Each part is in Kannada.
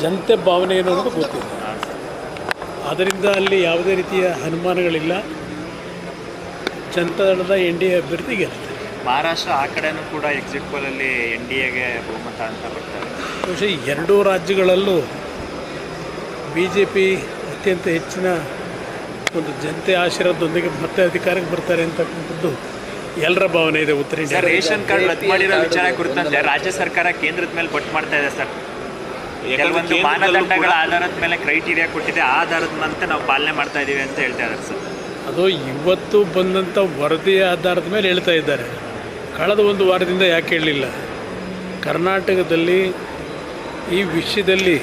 ಜನತೆ ಭಾವನೆ ಏನು ಅನ್ನೋದು ಗೊತ್ತಿದೆ. ಆದ್ದರಿಂದ ಅಲ್ಲಿ ಯಾವುದೇ ರೀತಿಯ ಅನುಮಾನಗಳಿಲ್ಲ. ಜನತಾದಳದ NDA ಅಭ್ಯರ್ಥಿ ಗೆಲ್ತಾರೆ. ಮಹಾರಾಷ್ಟ್ರ ಆ ಕಡೆನೂ ಕೂಡ ಎಕ್ಸಿಟ್ ಪೋಲಲ್ಲಿ NDAಗೆ ಬಹುಮತ ಅಂತ ಬರ್ತಾರೆ. ಬಹುಶಃ ಎರಡೂ ರಾಜ್ಯಗಳಲ್ಲೂ BJP ಅತ್ಯಂತ ಹೆಚ್ಚಿನ ಒಂದು ಜನತೆ ಆಶೀರ್ವಾದದೊಂದಿಗೆ ಮತ್ತೆ ಅಧಿಕಾರಕ್ಕೆ ಬರ್ತಾರೆ ಅಂತಕ್ಕಂಥದ್ದು ಎಲ್ಲರ ಭಾವನೆ ಇದೆ. ಉತ್ತರ ಇಂಡಿಯಾ ರೇಷನ್ ಕಾರ್ಡ್ ರದ್ದು ಮಾಡಿರೋ ವಿಚಾರ ಕುರಿತಂತೆ ರಾಜ್ಯ ಸರ್ಕಾರ ಕೇಂದ್ರದ ಮೇಲೆ ಬಟ್ ಮಾಡ್ತಾ ಇದೆ ಸರ್. ಕೆಲವೊಂದು ಮಾನದಂಡಗಳ ಆಧಾರದ ಮೇಲೆ ಕ್ರೈಟೀರಿಯಾ ಕೊಟ್ಟಿದೆ, ಆ ಆಧಾರದಂತೆ ನಾವು ಪಾಲನೆ ಮಾಡ್ತಾ ಇದ್ದೀವಿ ಅಂತ ಹೇಳ್ತಾ ಇದ್ದಾರೆ ಸರ್. ಅದು ಇವತ್ತು ಬಂದಂಥ ವರದಿಯ ಆಧಾರದ ಮೇಲೆ ಹೇಳ್ತಾ ಇದ್ದಾರೆ. ಕಳೆದ ಒಂದು ವಾರದಿಂದ ಯಾಕೆ ಹೇಳಲಿಲ್ಲ? ಕರ್ನಾಟಕದಲ್ಲಿ ಈ ವಿಷಯದಲ್ಲಿ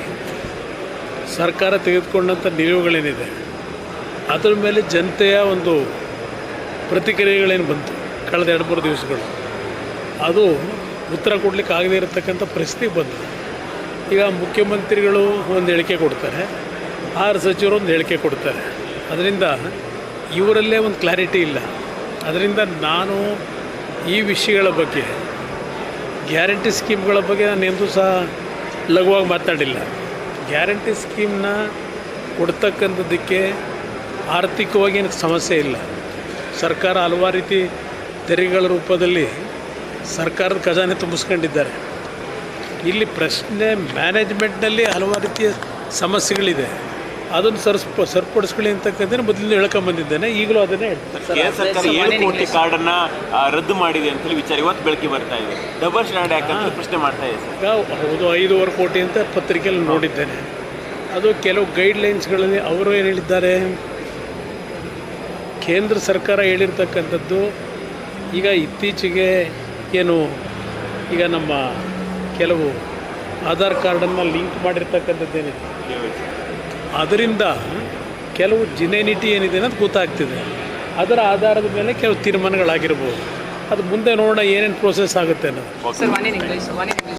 ಸರ್ಕಾರ ತೆಗೆದುಕೊಂಡಂಥ ನಿಲುವುಗಳೇನಿದೆ ಅದರ ಮೇಲೆ ಜನತೆಯ ಒಂದು ಪ್ರತಿಕ್ರಿಯೆಗಳೇನು ಬಂತು ಕಳೆದ 2-3 ದಿವಸಗಳು, ಅದು ಉತ್ತರ ಕೊಡಲಿಕ್ಕೆ ಆಗದೇ ಇರತಕ್ಕಂಥ ಪರಿಸ್ಥಿತಿ ಬಂತು. ಈಗ ಮುಖ್ಯಮಂತ್ರಿಗಳು ಒಂದು ಹೇಳಿಕೆ ಕೊಡ್ತಾರೆ, 6 ಸಚಿವರು ಒಂದು ಹೇಳಿಕೆ ಕೊಡ್ತಾರೆ. ಅದರಿಂದ ಇವರಲ್ಲೇ ಒಂದು ಕ್ಲಾರಿಟಿ ಇಲ್ಲ. ಅದರಿಂದ ನಾನು ಈ ವಿಷಯಗಳ ಬಗ್ಗೆ, ಗ್ಯಾರಂಟಿ ಸ್ಕೀಮ್ಗಳ ಬಗ್ಗೆ ನಾನು ಎಂದೂ ಸಹ ಲಘುವಾಗಿ ಮಾತಾಡಿಲ್ಲ. ಗ್ಯಾರಂಟಿ ಸ್ಕೀಮ್ನ ಕೊಡ್ತಕ್ಕಂಥದ್ದಕ್ಕೆ ಆರ್ಥಿಕವಾಗಿ ಏನಕ್ಕೆ ಸಮಸ್ಯೆ ಇಲ್ಲ. ಸರ್ಕಾರ ಹಲವಾರು ರೀತಿ ತೆರಿಗೆಗಳ ರೂಪದಲ್ಲಿ ಸರ್ಕಾರದ ಖಜಾನೆ ತುಂಬಿಸ್ಕೊಂಡಿದ್ದಾರೆ. ಇಲ್ಲಿ ಪ್ರಶ್ನೆ ಮ್ಯಾನೇಜ್ಮೆಂಟ್ನಲ್ಲಿ ಹಲವಾರು ರೀತಿಯ ಸಮಸ್ಯೆಗಳಿದೆ. ಅದನ್ನು ಸರಿಪಡಿಸ್ಕೊಳ್ಳಿ ಅಂತಕ್ಕಂಥದ್ದು ಮೊದಲಿಂದ ಹೇಳ್ಕೊಂಬಂದಿದ್ದೇನೆ, ಈಗಲೂ ಅದನ್ನೇ ಹೇಳ್ತಾರೆ. ಸರ್ಕಾರ 7 ಕೋಟಿ ಕಾರ್ಡನ್ನು ರದ್ದು ಮಾಡಿದೆ ಅಂತೇಳಿ ವಿಚಾರ ಇವತ್ತು ಬೆಳಕಿಗೆ ಬರ್ತಾ ಇದೆ. ಡಬಲ್ ಸ್ಟ್ಯಾಂಡರ್ಡ್ ಯಾಕಂತ ಪ್ರಶ್ನೆ ಮಾಡ್ತಾ ಇದೆ ಸರ್. ಹೌದು, 5.5 ಕೋಟಿ ಅಂತ ಪತ್ರಿಕೆಯಲ್ಲಿ ನೋಡಿದ್ದೇನೆ. ಅದು ಕೆಲವು ಗೈಡ್ಲೈನ್ಸ್ಗಳಲ್ಲಿ ಅವರು ಏನು ಹೇಳಿದ್ದಾರೆ, ಕೇಂದ್ರ ಸರ್ಕಾರ ಹೇಳಿರ್ತಕ್ಕಂಥದ್ದು ಈಗ ಇತ್ತೀಚೆಗೆ ಏನು ಈಗ ನಮ್ಮ ಕೆಲವು ಆಧಾರ್ ಕಾರ್ಡನ್ನು ಲಿಂಕ್ ಮಾಡಿರ್ತಕ್ಕಂಥದ್ದೇನಿದೆ ಅದರಿಂದ ಕೆಲವು ಜಿನೇನಿಟಿ ಏನಿದೆ ಅನ್ನೋದು ಗೊತ್ತಾಗ್ತಿದೆ. ಅದರ ಆಧಾರದ ಮೇಲೆ ಕೆಲವು ತೀರ್ಮಾನಗಳಾಗಿರ್ಬೋದು. ಅದು ಮುಂದೆ ನೋಡೋಣ ಏನೇನು ಪ್ರೋಸೆಸ್ ಆಗುತ್ತೆ ಅನ್ನೋದು.